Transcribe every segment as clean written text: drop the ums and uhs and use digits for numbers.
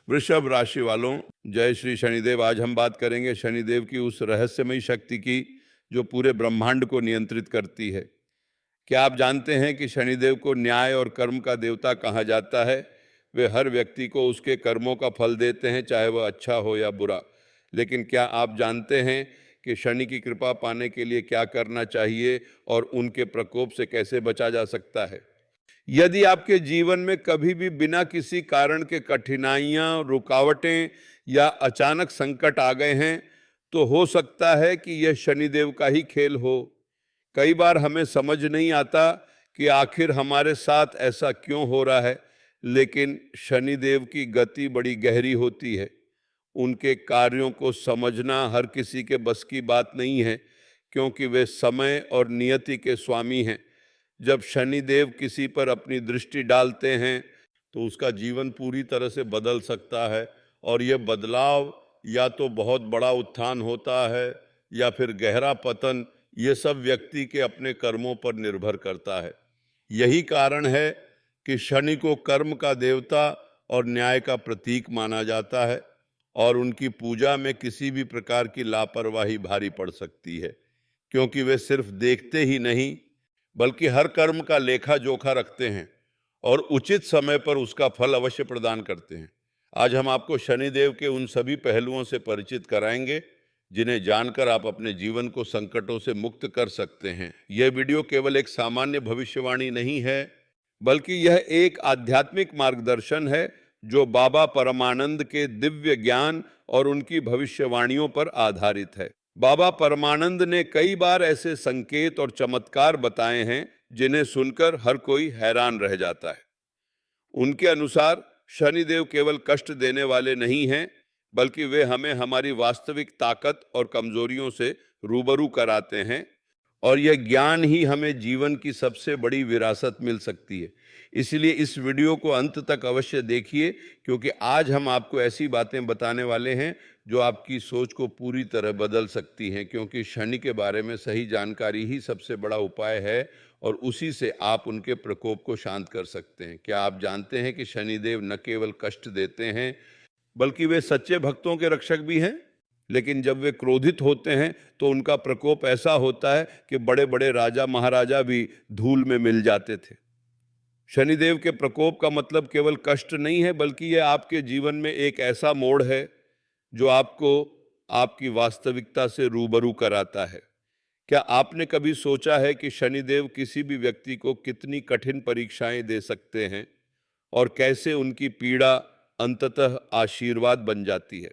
वृषभ राशि वालों, जय श्री शनिदेव। आज हम बात करेंगे शनिदेव की उस रहस्यमयी शक्ति की जो पूरे ब्रह्मांड को नियंत्रित करती है। क्या आप जानते हैं कि शनिदेव को न्याय और कर्म का देवता कहा जाता है? वे हर व्यक्ति को उसके कर्मों का फल देते हैं, चाहे वह अच्छा हो या बुरा। लेकिन क्या आप जानते हैं कि शनि की कृपा पाने के लिए क्या करना चाहिए और उनके प्रकोप से कैसे बचा जा सकता है? यदि आपके जीवन में कभी भी बिना किसी कारण के कठिनाइयां, रुकावटें या अचानक संकट आ गए हैं, तो हो सकता है कि यह शनिदेव का ही खेल हो। कई बार हमें समझ नहीं आता कि आखिर हमारे साथ ऐसा क्यों हो रहा है, लेकिन शनिदेव की गति बड़ी गहरी होती है। उनके कार्यों को समझना हर किसी के बस की बात नहीं है, क्योंकि वे समय और नियति के स्वामी हैं। जब शनिदेव किसी पर अपनी दृष्टि डालते हैं तो उसका जीवन पूरी तरह से बदल सकता है, और यह बदलाव या तो बहुत बड़ा उत्थान होता है या फिर गहरा पतन। ये सब व्यक्ति के अपने कर्मों पर निर्भर करता है। यही कारण है कि शनि को कर्म का देवता और न्याय का प्रतीक माना जाता है, और उनकी पूजा में किसी भी प्रकार की लापरवाही भारी पड़ सकती है, क्योंकि वे सिर्फ देखते ही नहीं बल्कि हर कर्म का लेखा जोखा रखते हैं और उचित समय पर उसका फल अवश्य प्रदान करते हैं। आज हम आपको शनिदेव के उन सभी पहलुओं से परिचित कराएंगे जिन्हें जानकर आप अपने जीवन को संकटों से मुक्त कर सकते हैं। यह वीडियो केवल एक सामान्य भविष्यवाणी नहीं है, बल्कि यह एक आध्यात्मिक मार्गदर्शन है जो बाबा परमानंद के दिव्य ज्ञान और उनकी भविष्यवाणियों पर आधारित है। बाबा परमानंद ने कई बार ऐसे संकेत और चमत्कार बताए हैं जिन्हें सुनकर हर कोई हैरान रह जाता है। उनके अनुसार शनिदेव केवल कष्ट देने वाले नहीं हैं, बल्कि वे हमें हमारी वास्तविक ताकत और कमजोरियों से रूबरू कराते हैं, और यह ज्ञान ही हमें जीवन की सबसे बड़ी विरासत मिल सकती है। इसलिए इस वीडियो को अंत तक अवश्य देखिए, क्योंकि आज हम आपको ऐसी बातें बताने वाले हैं जो आपकी सोच को पूरी तरह बदल सकती हैं, क्योंकि शनि के बारे में सही जानकारी ही सबसे बड़ा उपाय है, और उसी से आप उनके प्रकोप को शांत कर सकते हैं। क्या आप जानते हैं कि शनिदेव न केवल कष्ट देते हैं, बल्कि वे सच्चे भक्तों के रक्षक भी हैं? लेकिन जब वे क्रोधित होते हैं तो उनका प्रकोप ऐसा होता है कि बड़े बड़े राजा महाराजा भी धूल में मिल जाते थे। शनिदेव के प्रकोप का मतलब केवल कष्ट नहीं है, बल्कि यह आपके जीवन में एक ऐसा मोड़ है जो आपको आपकी वास्तविकता से रूबरू कराता है। क्या आपने कभी सोचा है कि शनिदेव किसी भी व्यक्ति को कितनी कठिन परीक्षाएं दे सकते हैं और कैसे उनकी पीड़ा अंततः आशीर्वाद बन जाती है?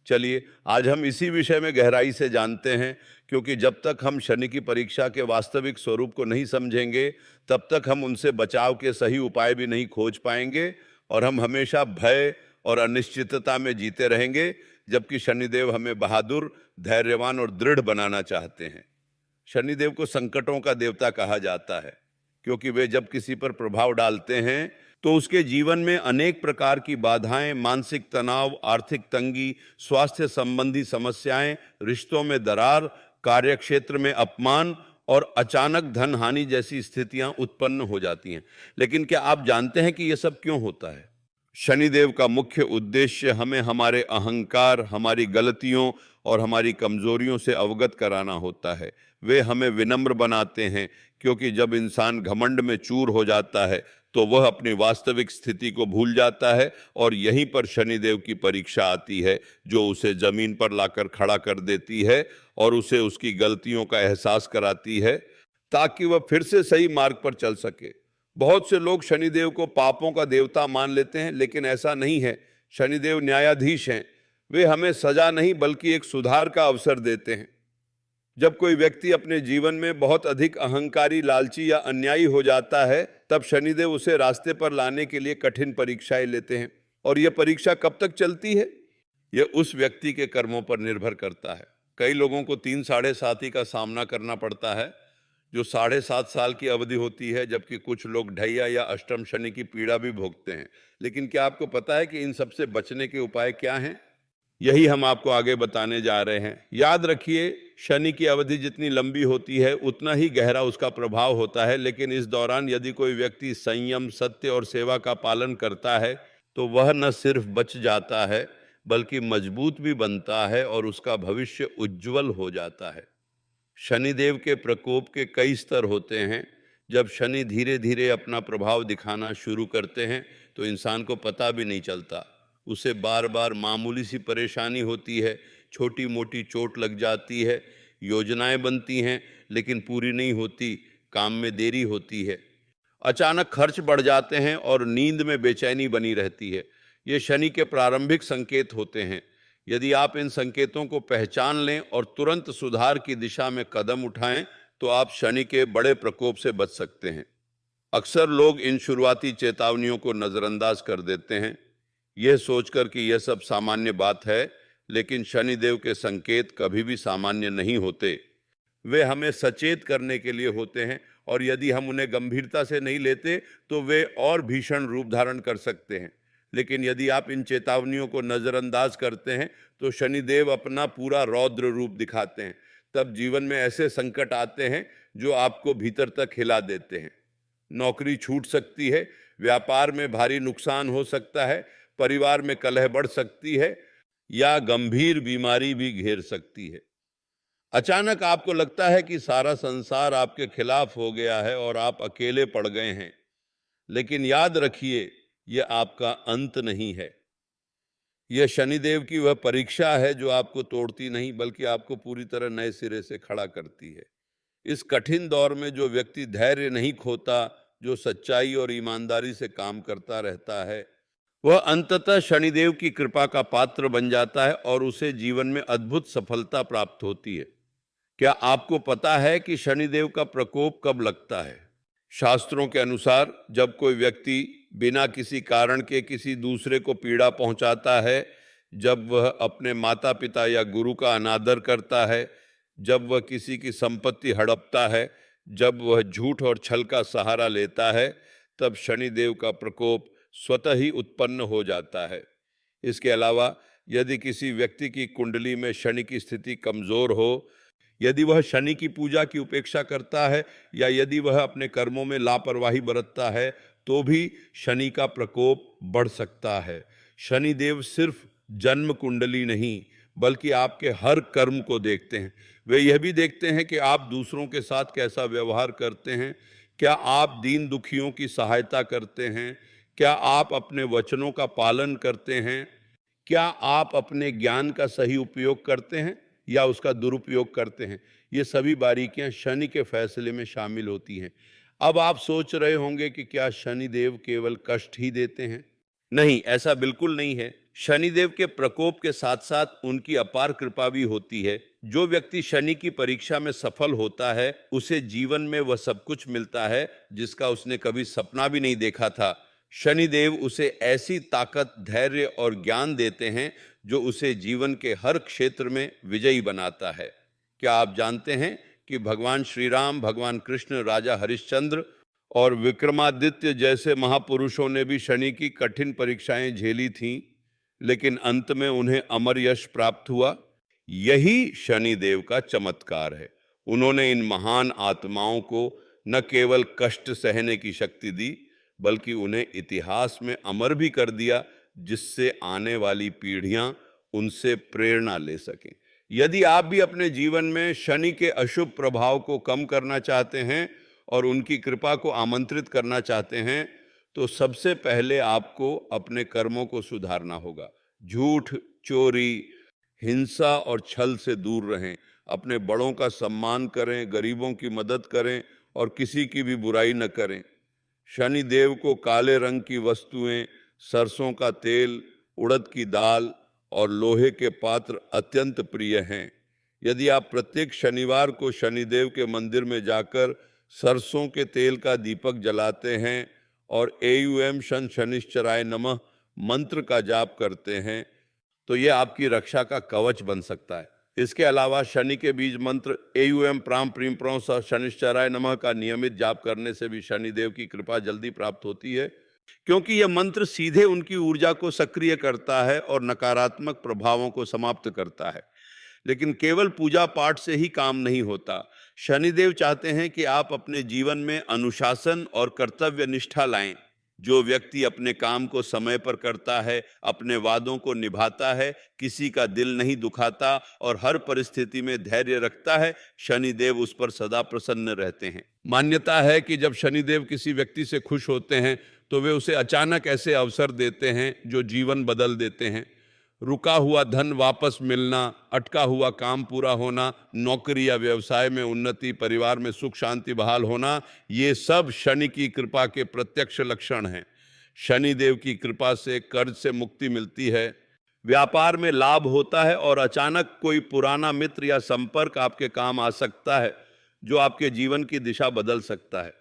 चलिए आज हम इसी विषय में गहराई से जानते हैं, क्योंकि जब तक हम शनि की परीक्षा के वास्तविक स्वरूप को नहीं समझेंगे, तब तक हम उनसे बचाव के सही उपाय भी नहीं खोज पाएंगे, और हम हमेशा भय और अनिश्चितता में जीते रहेंगे, जबकि शनिदेव हमें बहादुर, धैर्यवान और दृढ़ बनाना चाहते हैं। शनिदेव को संकटों का देवता कहा जाता है, क्योंकि वे जब किसी पर प्रभाव डालते हैं तो उसके जीवन में अनेक प्रकार की बाधाएं, मानसिक तनाव, आर्थिक तंगी, स्वास्थ्य संबंधी समस्याएं, रिश्तों में दरार, कार्यक्षेत्र में अपमान और अचानक धन हानि जैसी स्थितियां उत्पन्न हो जाती हैं। लेकिन क्या आप जानते हैं कि यह सब क्यों होता है? शनिदेव का मुख्य उद्देश्य हमें हमारे अहंकार, हमारी गलतियों और हमारी कमजोरियों से अवगत कराना होता है। वे हमें विनम्र बनाते हैं, क्योंकि जब इंसान घमंड में चूर हो जाता है तो वह अपनी वास्तविक स्थिति को भूल जाता है, और यहीं पर शनिदेव की परीक्षा आती है, जो उसे जमीन पर लाकर खड़ा कर देती है और उसे उसकी गलतियों का एहसास कराती है, ताकि वह फिर से सही मार्ग पर चल सके। बहुत से लोग शनिदेव को पापों का देवता मान लेते हैं, लेकिन ऐसा नहीं है। शनिदेव न्यायाधीश हैं। वे हमें सजा नहीं बल्कि एक सुधार का अवसर देते हैं। जब कोई व्यक्ति अपने जीवन में बहुत अधिक अहंकारी, लालची या अन्यायी हो जाता है, तब शनिदेव उसे रास्ते पर लाने के लिए कठिन परीक्षाएं लेते हैं। और यह परीक्षा कब तक चलती है, यह उस व्यक्ति के कर्मों पर निर्भर करता है। कई लोगों को 3 साढ़े 7 ही का सामना करना पड़ता है, जो 7.5 साल की अवधि होती है, जबकि कुछ लोग ढैया या अष्टम शनि की पीड़ा भी भोगते हैं। लेकिन क्या आपको पता है कि इन सबसे बचने के उपाय क्या हैं? यही हम आपको आगे बताने जा रहे हैं। याद रखिए, शनि की अवधि जितनी लंबी होती है उतना ही गहरा उसका प्रभाव होता है, लेकिन इस दौरान यदि कोई व्यक्ति संयम, सत्य और सेवा का पालन करता है तो वह न सिर्फ बच जाता है बल्कि मजबूत भी बनता है और उसका भविष्य उज्जवल हो जाता है। शनिदेव के प्रकोप के कई स्तर होते हैं। जब शनि धीरे धीरे अपना प्रभाव दिखाना शुरू करते हैं तो इंसान को पता भी नहीं चलता। उसे बार बार मामूली सी परेशानी होती है, छोटी मोटी चोट लग जाती है, योजनाएं बनती हैं लेकिन पूरी नहीं होती, काम में देरी होती है, अचानक खर्च बढ़ जाते हैं और नींद में बेचैनी बनी रहती है। ये शनि के प्रारंभिक संकेत होते हैं। यदि आप इन संकेतों को पहचान लें और तुरंत सुधार की दिशा में कदम उठाएं तो आप शनि के बड़े प्रकोप से बच सकते हैं। अक्सर लोग इन शुरुआती चेतावनियों को नजरअंदाज कर देते हैं, यह सोचकर कि यह सब सामान्य बात है, लेकिन शनिदेव के संकेत कभी भी सामान्य नहीं होते। वे हमें सचेत करने के लिए होते हैं और यदि हम उन्हें गंभीरता से नहीं लेते तो वे और भीषण रूप धारण कर सकते हैं। लेकिन यदि आप इन चेतावनियों को नजरअंदाज करते हैं तो शनिदेव अपना पूरा रौद्र रूप दिखाते हैं। तब जीवन में ऐसे संकट आते हैं जो आपको भीतर तक हिला देते हैं। नौकरी छूट सकती है, व्यापार में भारी नुकसान हो सकता है, परिवार में कलह बढ़ सकती है या गंभीर बीमारी भी घेर सकती है। अचानक आपको लगता है कि सारा संसार आपके खिलाफ हो गया है और आप अकेले पड़ गए हैं। लेकिन याद रखिए, यह आपका अंत नहीं है। यह शनिदेव की वह परीक्षा है जो आपको तोड़ती नहीं बल्कि आपको पूरी तरह नए सिरे से खड़ा करती है। इस कठिन दौर में जो व्यक्ति धैर्य नहीं खोता, जो सच्चाई और ईमानदारी से काम करता रहता है, वह अंततः शनिदेव की कृपा का पात्र बन जाता है और उसे जीवन में अद्भुत सफलता प्राप्त होती है। क्या आपको पता है कि शनिदेव का प्रकोप कब लगता है? शास्त्रों के अनुसार जब कोई व्यक्ति बिना किसी कारण के किसी दूसरे को पीड़ा पहुंचाता है, जब वह अपने माता पिता या गुरु का अनादर करता है, जब वह किसी की संपत्ति हड़पता है, जब वह झूठ और छल का सहारा लेता है, तब शनिदेव का प्रकोप स्वतः ही उत्पन्न हो जाता है। इसके अलावा यदि किसी व्यक्ति की कुंडली में शनि की स्थिति कमजोर हो, यदि वह शनि की पूजा की उपेक्षा करता है या यदि वह अपने कर्मों में लापरवाही बरतता है तो भी शनि का प्रकोप बढ़ सकता है। शनिदेव सिर्फ जन्म कुंडली नहीं बल्कि आपके हर कर्म को देखते हैं। वे यह भी देखते हैं कि आप दूसरों के साथ कैसा व्यवहार करते हैं, क्या आप दीन दुखियों की सहायता करते हैं, क्या आप अपने वचनों का पालन करते हैं, क्या आप अपने ज्ञान का सही उपयोग करते हैं या उसका दुरुपयोग करते हैं। ये सभी बारीकियां शनि के फैसले में शामिल होती हैं। अब आप सोच रहे होंगे कि क्या शनिदेव केवल कष्ट ही देते हैं? नहीं, ऐसा बिल्कुल नहीं है। शनिदेव के प्रकोप के साथ साथ उनकी अपार कृपा भी होती है। जो व्यक्ति शनि की परीक्षा में सफल होता है उसे जीवन में वह सब कुछ मिलता है जिसका उसने कभी सपना भी नहीं देखा था। शनिदेव उसे ऐसी ताकत, धैर्य और ज्ञान देते हैं जो उसे जीवन के हर क्षेत्र में विजयी बनाता है। क्या आप जानते हैं कि भगवान श्री राम, भगवान कृष्ण, राजा हरिश्चंद्र और विक्रमादित्य जैसे महापुरुषों ने भी शनि की कठिन परीक्षाएं झेली थीं, लेकिन अंत में उन्हें अमर यश प्राप्त हुआ। यही शनिदेव का चमत्कार है। उन्होंने इन महान आत्माओं को न केवल कष्ट सहने की शक्ति दी बल्कि उन्हें इतिहास में अमर भी कर दिया, जिससे आने वाली पीढ़ियां उनसे प्रेरणा ले सकें। यदि आप भी अपने जीवन में शनि के अशुभ प्रभाव को कम करना चाहते हैं और उनकी कृपा को आमंत्रित करना चाहते हैं तो सबसे पहले आपको अपने कर्मों को सुधारना होगा। झूठ, चोरी, हिंसा और छल से दूर रहें। अपने बड़ों का सम्मान करें, गरीबों की मदद करें और किसी की भी बुराई न करें। शनिदेव को काले रंग की वस्तुएं, सरसों का तेल, उड़द की दाल और लोहे के पात्र अत्यंत प्रिय हैं। यदि आप प्रत्येक शनिवार को शनिदेव के मंदिर में जाकर सरसों के तेल का दीपक जलाते हैं और एयुएम शन शनिश्चराय नमः मंत्र का जाप करते हैं तो यह आपकी रक्षा का कवच बन सकता है। इसके अलावा शनि के बीज मंत्र एयुएम प्राम प्रीम प्रों स शनिश्चराय नमः का नियमित जाप करने से भी शनिदेव की कृपा जल्दी प्राप्त होती है, क्योंकि यह मंत्र सीधे उनकी ऊर्जा को सक्रिय करता है और नकारात्मक प्रभावों को समाप्त करता है। लेकिन केवल पूजा पाठ से ही काम नहीं होता। शनिदेव चाहते हैं कि आप अपने जीवन में अनुशासन और कर्तव्य निष्ठा लाएं। जो व्यक्ति अपने काम को समय पर करता है, अपने वादों को निभाता है, किसी का दिल नहीं दुखाता और हर परिस्थिति में धैर्य रखता है, शनिदेव उस पर सदा प्रसन्न रहते हैं। मान्यता है कि जब शनिदेव किसी व्यक्ति से खुश होते हैं तो वे उसे अचानक ऐसे अवसर देते हैं जो जीवन बदल देते हैं। रुका हुआ धन वापस मिलना, अटका हुआ काम पूरा होना, नौकरी या व्यवसाय में उन्नति, परिवार में सुख शांति बहाल होना, ये सब शनि की कृपा के प्रत्यक्ष लक्षण हैं। शनि देव की कृपा से कर्ज से मुक्ति मिलती है, व्यापार में लाभ होता है और अचानक कोई पुराना मित्र या संपर्क आपके काम आ सकता है जो आपके जीवन की दिशा बदल सकता है।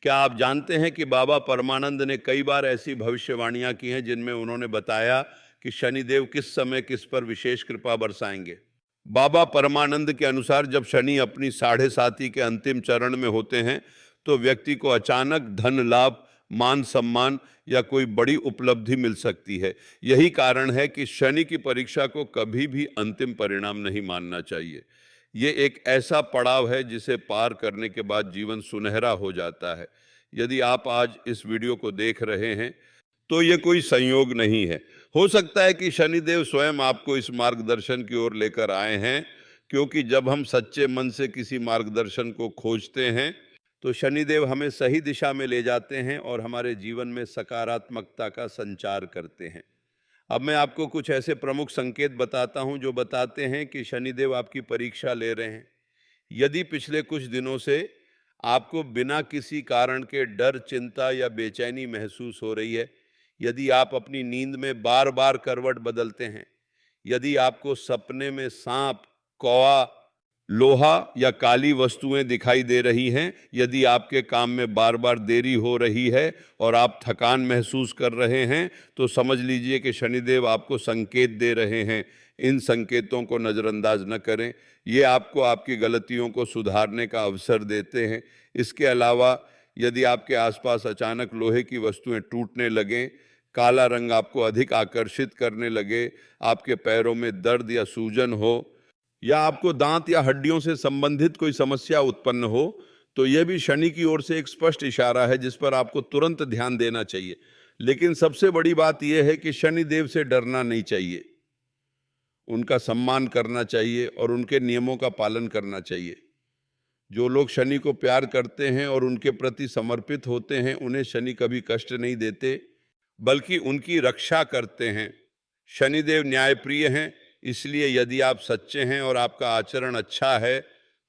क्या आप जानते हैं कि बाबा परमानंद ने कई बार ऐसी भविष्यवाणियां की हैं जिनमें उन्होंने बताया कि शनिदेव किस समय किस पर विशेष कृपा बरसाएंगे। बाबा परमानंद के अनुसार जब शनि अपनी 7.5 के अंतिम चरण में होते हैं तो व्यक्ति को अचानक धन लाभ, मान सम्मान या कोई बड़ी उपलब्धि मिल सकती है। यही कारण है कि शनि की परीक्षा को कभी भी अंतिम परिणाम नहीं मानना चाहिए। ये एक ऐसा पड़ाव है जिसे पार करने के बाद जीवन सुनहरा हो जाता है। यदि आप आज इस वीडियो को देख रहे हैं तो ये कोई संयोग नहीं है। हो सकता है कि शनिदेव स्वयं आपको इस मार्गदर्शन की ओर लेकर आए हैं, क्योंकि जब हम सच्चे मन से किसी मार्गदर्शन को खोजते हैं तो शनिदेव हमें सही दिशा में ले जाते हैं और हमारे जीवन में सकारात्मकता का संचार करते हैं। अब मैं आपको कुछ ऐसे प्रमुख संकेत बताता हूं जो बताते हैं कि शनिदेव आपकी परीक्षा ले रहे हैं। यदि पिछले कुछ दिनों से आपको बिना किसी कारण के डर, चिंता या बेचैनी महसूस हो रही है, यदि आप अपनी नींद में बार बार करवट बदलते हैं, यदि आपको सपने में सांप, कौवा, लोहा या काली वस्तुएं दिखाई दे रही हैं, यदि आपके काम में बार बार देरी हो रही है और आप थकान महसूस कर रहे हैं, तो समझ लीजिए कि शनिदेव आपको संकेत दे रहे हैं। इन संकेतों को नज़रअंदाज न करें, ये आपको आपकी गलतियों को सुधारने का अवसर देते हैं। इसके अलावा यदि आपके आसपास अचानक लोहे की वस्तुएं टूटने लगें, काला रंग आपको अधिक आकर्षित करने लगे, आपके पैरों में दर्द या सूजन हो, या आपको दांत या हड्डियों से संबंधित कोई समस्या उत्पन्न हो, तो यह भी शनि की ओर से एक स्पष्ट इशारा है जिस पर आपको तुरंत ध्यान देना चाहिए। लेकिन सबसे बड़ी बात यह है कि शनि देव से डरना नहीं चाहिए, उनका सम्मान करना चाहिए और उनके नियमों का पालन करना चाहिए। जो लोग शनि को प्यार करते हैं और उनके प्रति समर्पित होते हैं, उन्हें शनि कभी कष्ट नहीं देते बल्कि उनकी रक्षा करते हैं। शनिदेव न्यायप्रिय हैं, इसलिए यदि आप सच्चे हैं और आपका आचरण अच्छा है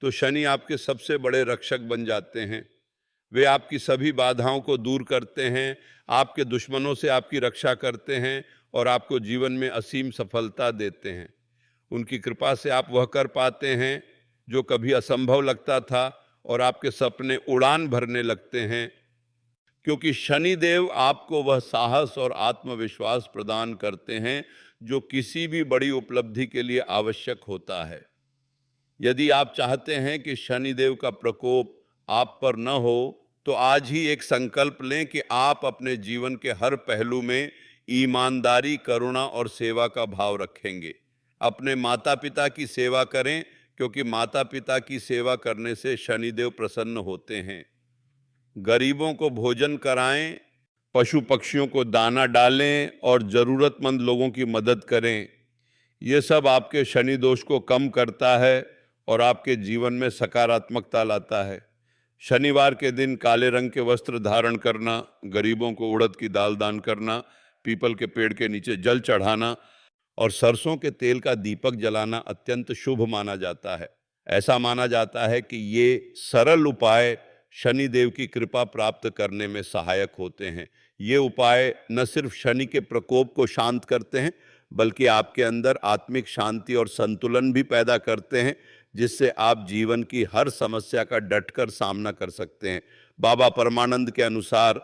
तो शनि आपके सबसे बड़े रक्षक बन जाते हैं। वे आपकी सभी बाधाओं को दूर करते हैं, आपके दुश्मनों से आपकी रक्षा करते हैं और आपको जीवन में असीम सफलता देते हैं। उनकी कृपा से आप वह कर पाते हैं जो कभी असंभव लगता था और आपके सपने उड़ान भरने लगते हैं, क्योंकि शनिदेव आपको वह साहस और आत्मविश्वास प्रदान करते हैं जो किसी भी बड़ी उपलब्धि के लिए आवश्यक होता है। यदि आप चाहते हैं कि शनिदेव का प्रकोप आप पर न हो तो आज ही एक संकल्प लें कि आप अपने जीवन के हर पहलू में ईमानदारी, करुणा और सेवा का भाव रखेंगे। अपने माता पिता की सेवा करें, क्योंकि माता पिता की सेवा करने से शनिदेव प्रसन्न होते हैं। गरीबों को भोजन कराएं, पशु पक्षियों को दाना डालें और ज़रूरतमंद लोगों की मदद करें। ये सब आपके शनि दोष को कम करता है और आपके जीवन में सकारात्मकता लाता है। शनिवार के दिन काले रंग के वस्त्र धारण करना, गरीबों को उड़द की दाल दान करना, पीपल के पेड़ के नीचे जल चढ़ाना और सरसों के तेल का दीपक जलाना अत्यंत शुभ माना जाता है। ऐसा माना जाता है कि ये सरल उपाय शनिदेव की कृपा प्राप्त करने में सहायक होते हैं। ये उपाय न सिर्फ शनि के प्रकोप को शांत करते हैं बल्कि आपके अंदर आत्मिक शांति और संतुलन भी पैदा करते हैं, जिससे आप जीवन की हर समस्या का डटकर सामना कर सकते हैं। बाबा परमानंद के अनुसार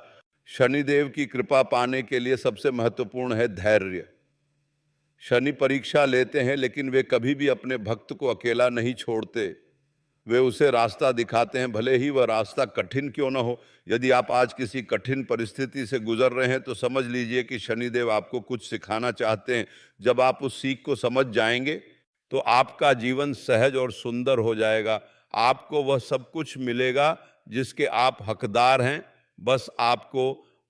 शनिदेव की कृपा पाने के लिए सबसे महत्वपूर्ण है धैर्य। शनि परीक्षा लेते हैं लेकिन वे कभी भी अपने भक्त को अकेला नहीं छोड़ते। वे उसे रास्ता दिखाते हैं, भले ही वह रास्ता कठिन क्यों न हो। यदि आप आज किसी कठिन परिस्थिति से गुजर रहे हैं तो समझ लीजिए कि शनिदेव आपको कुछ सिखाना चाहते हैं। जब आप उस सीख को समझ जाएंगे तो आपका जीवन सहज और सुंदर हो जाएगा। आपको वह सब कुछ मिलेगा जिसके आप हकदार हैं। बस आपको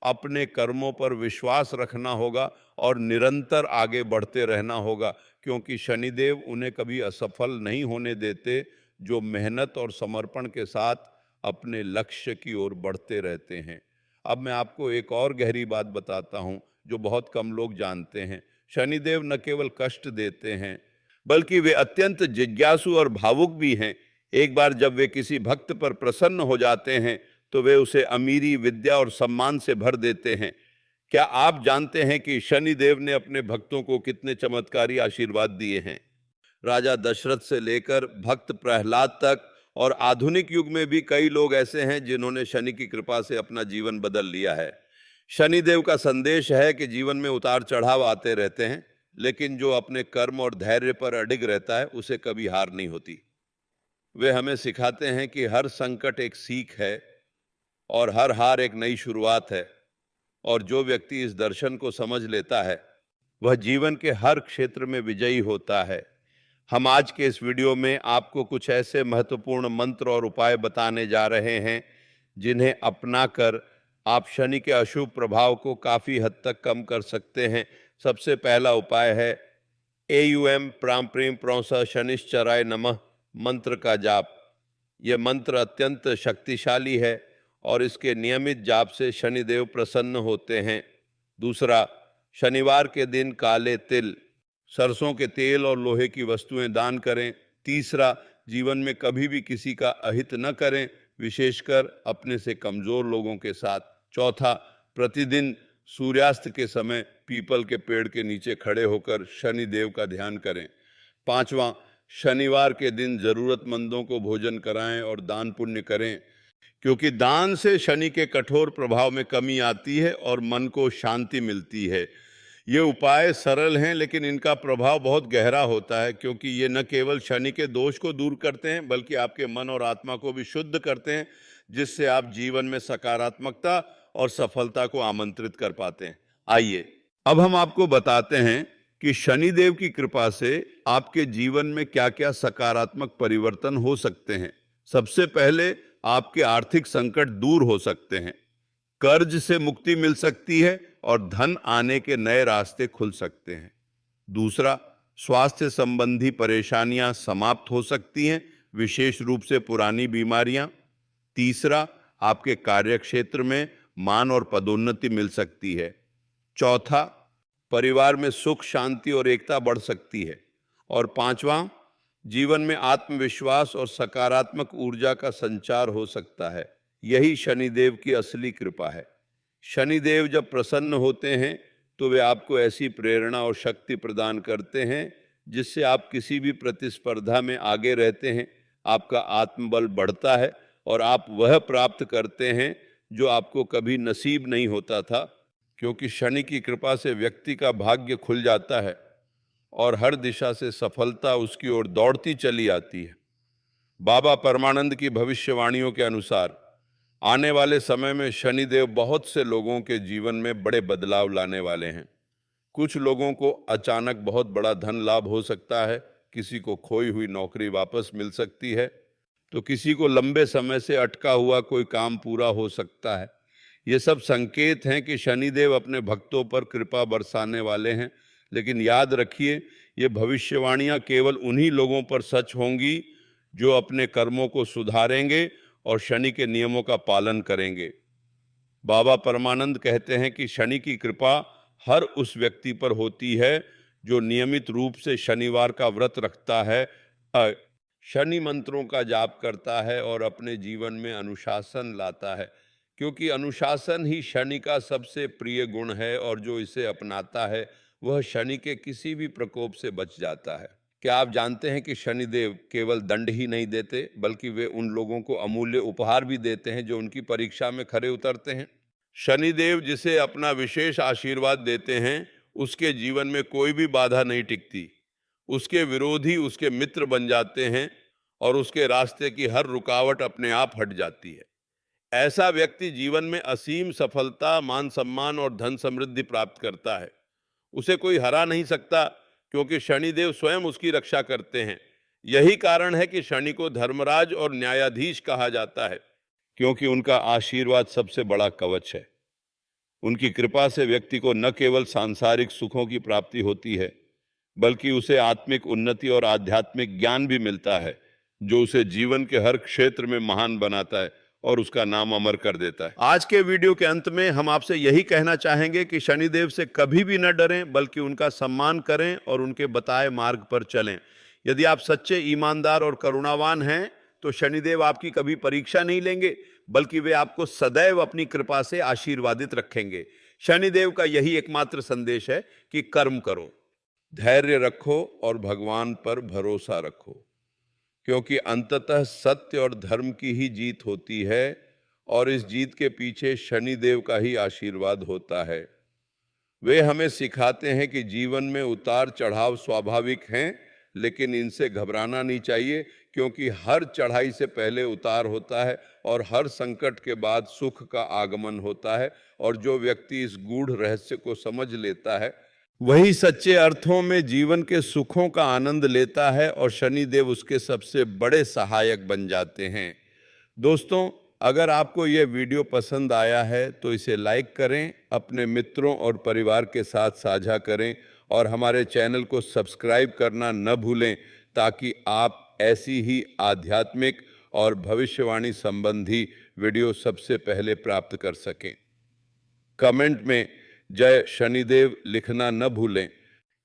अपने कर्मों पर विश्वास रखना होगा और निरंतर आगे बढ़ते रहना होगा, क्योंकि शनिदेव उन्हें कभी असफल नहीं होने देते जो मेहनत और समर्पण के साथ अपने लक्ष्य की ओर बढ़ते रहते हैं। अब मैं आपको एक और गहरी बात बताता हूँ जो बहुत कम लोग जानते हैं। शनिदेव न केवल कष्ट देते हैं, बल्कि वे अत्यंत जिज्ञासु और भावुक भी हैं। एक बार जब वे किसी भक्त पर प्रसन्न हो जाते हैं तो वे उसे अमीरी, विद्या और सम्मान से भर देते हैं। क्या आप जानते हैं कि शनिदेव ने अपने भक्तों को कितने चमत्कारी आशीर्वाद दिए हैं? राजा दशरथ से लेकर भक्त प्रहलाद तक और आधुनिक युग में भी कई लोग ऐसे हैं जिन्होंने शनि की कृपा से अपना जीवन बदल लिया है। शनिदेव का संदेश है कि जीवन में उतार चढ़ाव आते रहते हैं, लेकिन जो अपने कर्म और धैर्य पर अडिग रहता है उसे कभी हार नहीं होती। वे हमें सिखाते हैं कि हर संकट एक सीख है और हर हार एक नई शुरुआत है, और जो व्यक्ति इस दर्शन को समझ लेता है वह जीवन के हर क्षेत्र में विजयी होता है। हम आज के इस वीडियो में आपको कुछ ऐसे महत्वपूर्ण मंत्र और उपाय बताने जा रहे हैं जिन्हें अपनाकर आप शनि के अशुभ प्रभाव को काफ़ी हद तक कम कर सकते हैं। सबसे पहला उपाय है एयूएम प्राम प्रीम प्रौंस शनिश्चराय नमः मंत्र का जाप। यह मंत्र अत्यंत शक्तिशाली है और इसके नियमित जाप से शनिदेव प्रसन्न होते हैं। दूसरा, शनिवार के दिन काले तिल, सरसों के तेल और लोहे की वस्तुएं दान करें। तीसरा, जीवन में कभी भी किसी का अहित न करें, विशेषकर अपने से कमजोर लोगों के साथ। चौथा, प्रतिदिन सूर्यास्त के समय पीपल के पेड़ के नीचे खड़े होकर शनिदेव का ध्यान करें। पांचवा, शनिवार के दिन जरूरतमंदों को भोजन कराएं और दान पुण्य करें, क्योंकि दान से शनि के कठोर प्रभाव में कमी आती है और मन को शांति मिलती है। ये उपाय सरल हैं, लेकिन इनका प्रभाव बहुत गहरा होता है, क्योंकि ये न केवल शनि के दोष को दूर करते हैं बल्कि आपके मन और आत्मा को भी शुद्ध करते हैं, जिससे आप जीवन में सकारात्मकता और सफलता को आमंत्रित कर पाते हैं। आइए अब हम आपको बताते हैं कि शनिदेव की कृपा से आपके जीवन में क्या क्या सकारात्मक परिवर्तन हो सकते हैं। सबसे पहले, आपके आर्थिक संकट दूर हो सकते हैं, कर्ज से मुक्ति मिल सकती है और धन आने के नए रास्ते खुल सकते हैं। दूसरा, स्वास्थ्य संबंधी परेशानियां समाप्त हो सकती हैं, विशेष रूप से पुरानी बीमारियां। तीसरा, आपके कार्यक्षेत्र में मान और पदोन्नति मिल सकती है। चौथा, परिवार में सुख, शांति और एकता बढ़ सकती है। और पांचवा, जीवन में आत्मविश्वास और सकारात्मक ऊर्जा का संचार हो सकता है। यही शनिदेव की असली कृपा है। शनिदेव जब प्रसन्न होते हैं तो वे आपको ऐसी प्रेरणा और शक्ति प्रदान करते हैं जिससे आप किसी भी प्रतिस्पर्धा में आगे रहते हैं। आपका आत्मबल बढ़ता है और आप वह प्राप्त करते हैं जो आपको कभी नसीब नहीं होता था, क्योंकि शनि की कृपा से व्यक्ति का भाग्य खुल जाता है और हर दिशा से सफलता उसकी ओर दौड़ती चली आती है। बाबा परमानंद की भविष्यवाणियों के अनुसार आने वाले समय में शनिदेव बहुत से लोगों के जीवन में बड़े बदलाव लाने वाले हैं। कुछ लोगों को अचानक बहुत बड़ा धन लाभ हो सकता है, किसी को खोई हुई नौकरी वापस मिल सकती है, तो किसी को लंबे समय से अटका हुआ कोई काम पूरा हो सकता है। ये सब संकेत हैं कि शनिदेव अपने भक्तों पर कृपा बरसाने वाले हैं। लेकिन याद रखिए, ये भविष्यवाणियां केवल उन्हीं लोगों पर सच होंगी जो अपने कर्मों को सुधारेंगे और शनि के नियमों का पालन करेंगे। बाबा परमानंद कहते हैं कि शनि की कृपा हर उस व्यक्ति पर होती है जो नियमित रूप से शनिवार का व्रत रखता है, शनि मंत्रों का जाप करता है और अपने जीवन में अनुशासन लाता है, क्योंकि अनुशासन ही शनि का सबसे प्रिय गुण है और जो इसे अपनाता है वह शनि के किसी भी प्रकोप से बच जाता है। क्या आप जानते हैं कि शनिदेव केवल दंड ही नहीं देते बल्कि वे उन लोगों को अमूल्य उपहार भी देते हैं जो उनकी परीक्षा में खरे उतरते हैं। शनिदेव जिसे अपना विशेष आशीर्वाद देते हैं उसके जीवन में कोई भी बाधा नहीं टिकती, उसके विरोधी उसके मित्र बन जाते हैं और उसके रास्ते की हर रुकावट अपने आप हट जाती है। ऐसा व्यक्ति जीवन में असीम सफलता, मान सम्मान और धन समृद्धि प्राप्त करता है। उसे कोई हरा नहीं सकता, क्योंकि शनिदेव स्वयं उसकी रक्षा करते हैं। यही कारण है कि शनि को धर्मराज और न्यायाधीश कहा जाता है, क्योंकि उनका आशीर्वाद सबसे बड़ा कवच है। उनकी कृपा से व्यक्ति को न केवल सांसारिक सुखों की प्राप्ति होती है, बल्कि उसे आत्मिक उन्नति और आध्यात्मिक ज्ञान भी मिलता है, जो उसे जीवन के हर क्षेत्र में महान बनाता है और उसका नाम अमर कर देता है। आज के वीडियो के अंत में हम आपसे यही कहना चाहेंगे कि शनिदेव से कभी भी न डरें, बल्कि उनका सम्मान करें और उनके बताए मार्ग पर चलें। यदि आप सच्चे, ईमानदार और करुणावान हैं तो शनिदेव आपकी कभी परीक्षा नहीं लेंगे, बल्कि वे आपको सदैव अपनी कृपा से आशीर्वादित रखेंगे। शनिदेव का यही एकमात्र संदेश है कि कर्म करो, धैर्य रखो और भगवान पर भरोसा रखो, क्योंकि अंततः सत्य और धर्म की ही जीत होती है और इस जीत के पीछे शनिदेव का ही आशीर्वाद होता है। वे हमें सिखाते हैं कि जीवन में उतार चढ़ाव स्वाभाविक हैं, लेकिन इनसे घबराना नहीं चाहिए, क्योंकि हर चढ़ाई से पहले उतार होता है और हर संकट के बाद सुख का आगमन होता है। और जो व्यक्ति इस गूढ़ रहस्य को समझ लेता है, वही सच्चे अर्थों में जीवन के सुखों का आनंद लेता है और शनिदेव उसके सबसे बड़े सहायक बन जाते हैं। दोस्तों, अगर आपको यह वीडियो पसंद आया है तो इसे लाइक करें, अपने मित्रों और परिवार के साथ साझा करें और हमारे चैनल को सब्सक्राइब करना न भूलें, ताकि आप ऐसी ही आध्यात्मिक और भविष्यवाणी संबंधी वीडियो सबसे पहले प्राप्त कर सकें। कमेंट में जय शनिदेव लिखना न भूलें,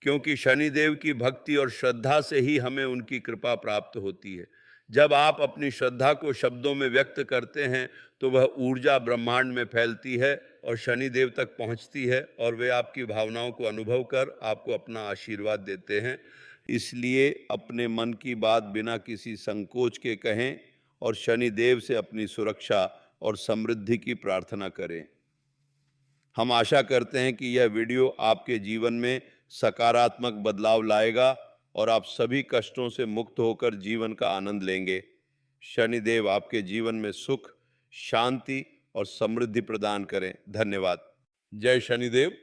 क्योंकि शनिदेव की भक्ति और श्रद्धा से ही हमें उनकी कृपा प्राप्त होती है। जब आप अपनी श्रद्धा को शब्दों में व्यक्त करते हैं तो वह ऊर्जा ब्रह्मांड में फैलती है और शनिदेव तक पहुंचती है और वे आपकी भावनाओं को अनुभव कर आपको अपना आशीर्वाद देते हैं। इसलिए अपने मन की बात बिना किसी संकोच के कहें और शनिदेव से अपनी सुरक्षा और समृद्धि की प्रार्थना करें। हम आशा करते हैं कि यह वीडियो आपके जीवन में सकारात्मक बदलाव लाएगा और आप सभी कष्टों से मुक्त होकर जीवन का आनंद लेंगे। शनिदेव आपके जीवन में सुख, शांति और समृद्धि प्रदान करें। धन्यवाद। जय शनिदेव।